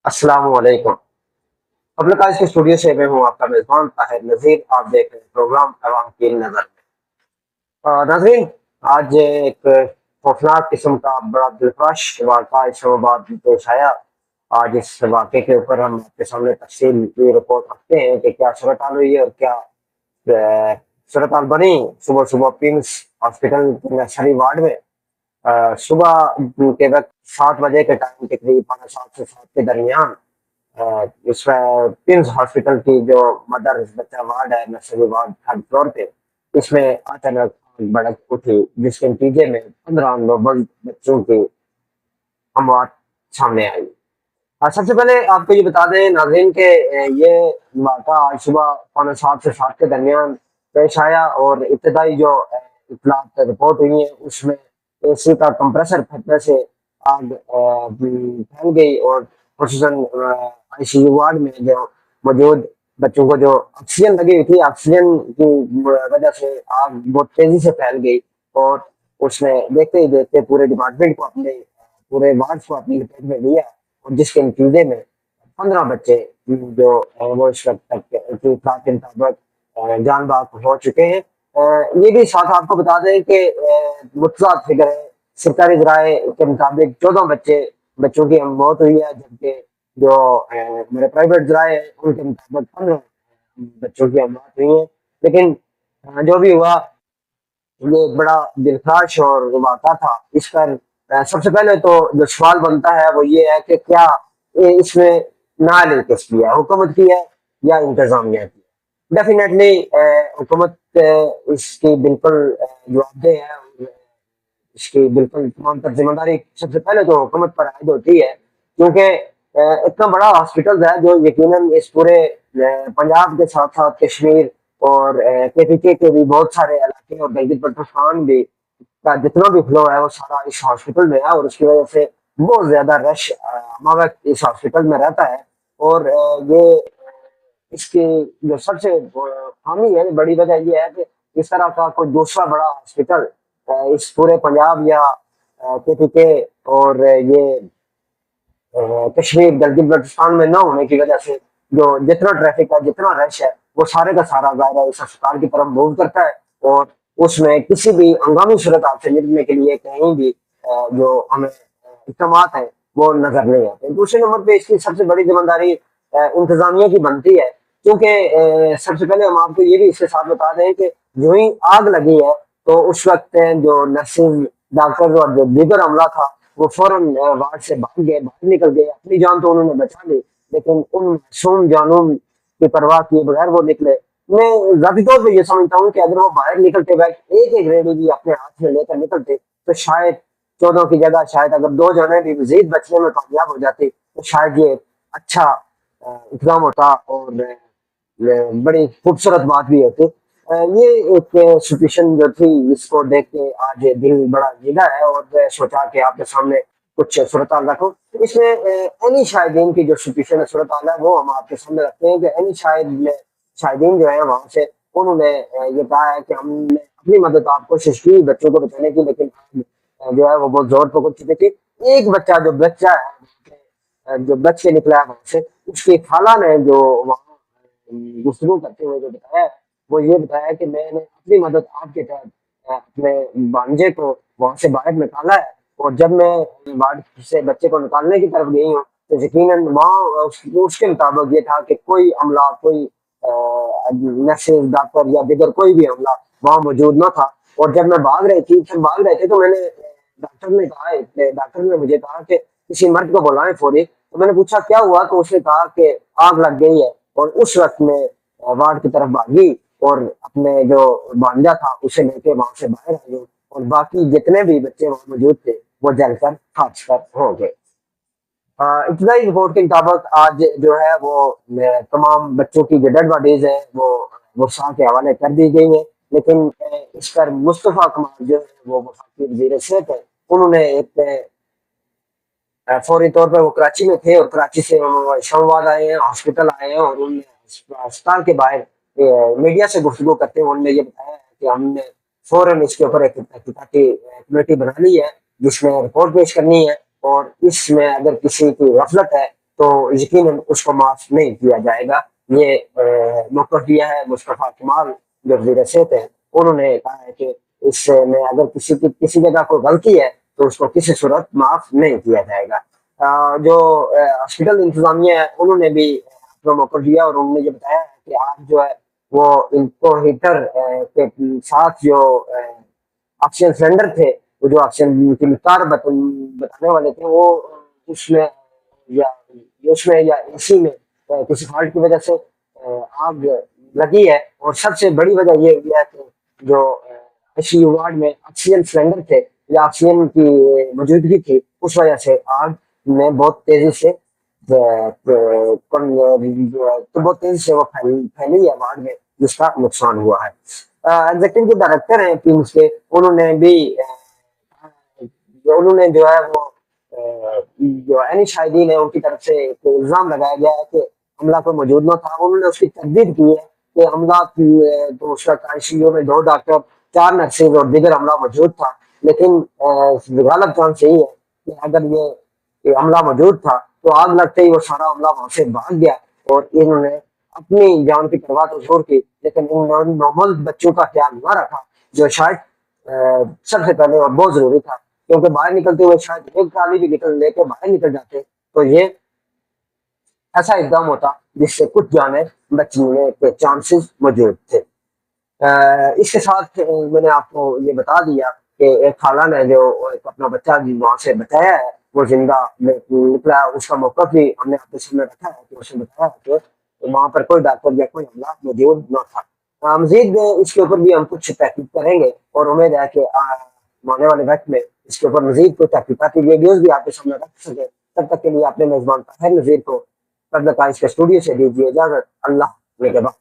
अस्सलाम वालेकुम। Public eyes के स्टूडियो से मैं हूँ आपका मेजबान ताहिर नजीर। आप देख रहे हैं प्रोग्राम अवाम की नजर में। नाजरीन, आज एक खौफनाक किस्म का बड़ा दिलकश वाक़ा इस्लामाबाद में पेश आया। आज इस वाक़े के ऊपर हम आपके सामने तफसील की रिपोर्ट रखते हैं कि क्या सूरत हाल हुई है और क्या सूरत हाल बनी सुबह सुबह पिम्स हॉस्पिटल नर्सरी वार्ड में। सुबह के वक्त 7 बजे के टाइम के करीब 5:30 से 7 के दरमियान इसमें पिम्स हॉस्पिटल की जो मदर बच्चा वार्ड है, नर्सरी वार्ड थर्ड फ्लोर पे, इसमें अचानक आग भड़क उठी, जिसके नतीजे में 15 नोबल बच्चों की अमवात सामने आई। सबसे पहले आपको ये बता दें नाज़रीन के ये वाक़ा आज सुबह 5:45 से 7 के दरमियान पेश आया और इब्तदाई जो इत्तलात रिपोर्ट हुई है उसमें एसी का कंप्रेसर फटने से आग फैल गई और खुसूसन आईसीयू वार्ड में जो मौजूद बच्चों को जो ऑक्सीजन लगी हुई थी, ऑक्सीजन की वजह से आग बहुत तेजी से फैल गई और उसने देखते ही देखते पूरे डिपार्टमेंट को अपने पूरे वार्ड को अपनी लपेट में लिया और जिसके नतीजे में 15 बच्चे जो वो इस वक्त तक की इत्तलात के मुताबिक जान बाग हो चुके हैं। ये भी साथ आपको बता दें कि मुतला फिगर है, सरकारी जराए के मुताबिक 14 बच्चों की मौत हुई है, जबकि जो मेरे प्राइवेट जराए हैं उनके मुताबिक 15 बच्चों की मौत हुई है। लेकिन जो भी हुआ ये बड़ा दिलखराश और वाक़ा था। इस पर सबसे पहले तो जो सवाल बनता है वो ये है कि क्या इसमें नाअहली किसकी है, हुकूमत की है या इंतजामिया की है? डेफिनेटली हुकूमत इसकी बिल्कुल जवाबदेह है और इसकी बिल्कुल तमाम तर जिम्मेदारी सबसे पहले तो हुकूमत पर आयद होती है, क्योंकि इतना बड़ा हॉस्पिटल है जो यकीनन इस पूरे पंजाब के साथ साथ कश्मीर और केपीके के भी बहुत सारे इलाके और गिलगित बल्तिस्तान भी का जितना भी फ्लो है वो सारा इस हॉस्पिटल में है और उसकी वजह से बहुत ज्यादा रश हमारा इस हॉस्पिटल में रहता है। और ये इसकी जो सबसे खामी है, बड़ी वजह ये है कि इस तरह का कोई दूसरा बड़ा हॉस्पिटल इस पूरे पंजाब या केपीके और ये कश्मीर गिलगित बल्तिस्तान में न होने की वजह से जो जितना ट्रैफिक है, जितना रश है, वो सारे का सारा ज़ाहिर है इस अस्पताल की तरफ मूव करता है और उसमें किसी भी हंगामी सूरत हाल से निपटने के लिए कहीं भी जो हमें इक़दामात हैं वो नजर नहीं आते। दूसरे नंबर पे इसकी सबसे बड़ी जिम्मेदारी इंतजामिया की बनती है, क्योंकि सबसे पहले हम आपको ये भी इसके साथ बता दें कि जो ही आग लगी है तो उस वक्त जो नर्सिंग डॉक्टर और जो दीगर अमला था वो फौरन वार्ड से भाग गए, बाहर निकल गए। अपनी जान तो उन्होंने बचा ली, लेकिन उन मासूम जानों की परवाह किए बगैर वो निकले। मैं जाती तौर पर ये समझता हूँ कि अगर वो बाहर निकलते वक्त एक एक रेडी भी अपने हाथ में लेकर निकलते तो शायद 14 की जगह शायद अगर 2 जने भी मजीद बचने में कामयाब हो जाते तो शायद ये अच्छा इकदाम होता और बड़ी खूबसूरत बात भी होती। ये एक सिचुएशन जो थी इसको देख के आज दिल बड़ा गीला है और सोचा कि आपके सामने कुछ सूरत हाल रखूं। इसमें एनी शाहिदीन की जो सिचुएशन है, सूरत हाल है, वो हम आपके सामने रखते हैं कि एनी शाहिदीन जो है वहां से उन्होंने ये कहा है कि हमने अपनी मदद आप कोशिश की बच्चों को बचाने की, लेकिन जो है वो बहुत जोर पकड़ चुके थे। एक बच्चा है जो बच के निकला है वहां से, उसकी खाला ने जो वहाँ गुफ्तगू करते हुए जो बताया है, वो ये बताया कि मैंने अपनी मदद आपके तहत अपने भांजे को वहां से बाहर निकाला है और जब मैं वार्ड से बच्चे को निकालने की तरफ गई हूँ तो यकीनन वहाँ उसके मुताबिक ये था कि कोई अमला, कोई नर्सेज डॉक्टर या दिगर कोई भी अमला वहाँ मौजूद न था। और जब मैं भाग रहे थे तो मैंने डॉक्टर ने मुझे कहा कि किसी मर्द को बुलाएं फौरी। तो मैंने पूछा क्या हुआ, तो उसने कहा कि आग लग गई है और उस वक्त में वार्ड की तरफ भागी और अपने जो भांजा था उसे लेके वहां से बाहर आ गई और बाकी जितने भी बच्चे वहां मौजूद थे वो जलकर खाक हो गए। इब्तदाई रिपोर्ट के मुताबिक आज जो है वो तमाम बच्चों की जो डेड बॉडीज है वो शाह के हवाले कर दी गई है। लेकिन इस पर मुस्तफा कमाल जो है वो वफाकी वजीर सेहत है, उन्होंने एक फौरी तौर पर वो कराची में थे और कराची से इस्लामाबाद आए हैं, हॉस्पिटल आए हैं और उन्होंने अस्पताल के बाहर मीडिया से गुफ्तगू करते हुए उन्होंने ये बताया है कि हमने फौरन इसके ऊपर एक तहकीकाती कमेटी बना ली है जिसमें रिपोर्ट पेश करनी है और इसमें अगर किसी की गफलत है تو यकीनन उसको माफ नहीं किया जाएगा। ये मौक़िफ़ दिया है मुस्तफ़ा कमाल जो वज़ीर सेहत हैं, उन्होंने कहा है कि इसमें अगर किसी जगह कोई गलती है तो उसको किसी सूरत माफ नहीं किया जाएगा। जो हॉस्पिटल इंतजामिया है उन्होंने भी अपना मौक़िफ़ दिया और उन्होंने ये बताया है कि आज जो है वो इनको हीटर के साथ जो ऑक्सीजन सिलेंडर थे, वो जो ऑक्सीजन की मिक़दार बताने वाले थे वो उसमें या उसमें या एसी में किसी फॉल्ट की वजह से आग लगी है। और सबसे बड़ी वजह ये हुई है कि जो आईसीयू वार्ड में ऑक्सीजन सिलेंडर थे या ऑक्सीजन की मौजूदगी थी, उस वजह से आग ने बहुत तेजी से तो बहुत तेजी से वो फैली है वार्ड में, जिसका नुकसान हुआ है। एग्जीक्यूटिव डायरेक्टर हैं टीम्स के, उन्होंने भी उन्होंने जो है वो जो एनी शाहिदीन है उनकी तरफ से एक इल्ज़ाम लगाया गया है कि हमला कोई मौजूद न था। उन्होंने उसकी तस्दीक की है कि हमला तो उस वक्त आईसीयू में 2 डॉक्टर, 4 नर्सेज और दीगर हमला मौजूद था। लेकिन गालिब चांस यही है कि अगर ये हमला मौजूद था तो आग लगते ही वो सारा हमला वहां से भाग गया और इन्होंने अपनी जान की परवाह तो छोड़ की, लेकिन इन नॉर्मल बच्चों का ख्याल न रखा, जो शायद सबसे पहले और बहुत जरूरी था, क्योंकि बाहर निकलते हुए शायद एक ट्राली भी लेके बाहर निकल जाते तो ये ऐसा इकदाम होता जिससे कुछ जाने बचने के चांसेस मौजूद थे। इसके साथ मैंने आपको ये बता दिया कि एक खाला ने जो एक अपना बच्चा वहां से बचाया है वो जिंदा निकला। उसका मौक़िफ़ भी हमने आपके सामने रखा है कि उसने बताया कि वहां पर कोई डॉक्टर या कोई हमला मौजूद न था। मजीद इसके ऊपर भी हम कुछ तहकीक करेंगे और उम्मीद है कि आने वाले वक्त में इसके ऊपर मजीद कोई तहकीकाती वीडियोज भी आपके सामने रख सके। तब तक के लिए अपने मेजबान ताहिर नज़ीर को तब तक इसके स्टूडियो से दीजिए इजाजत। अल्लाह ने के बाद।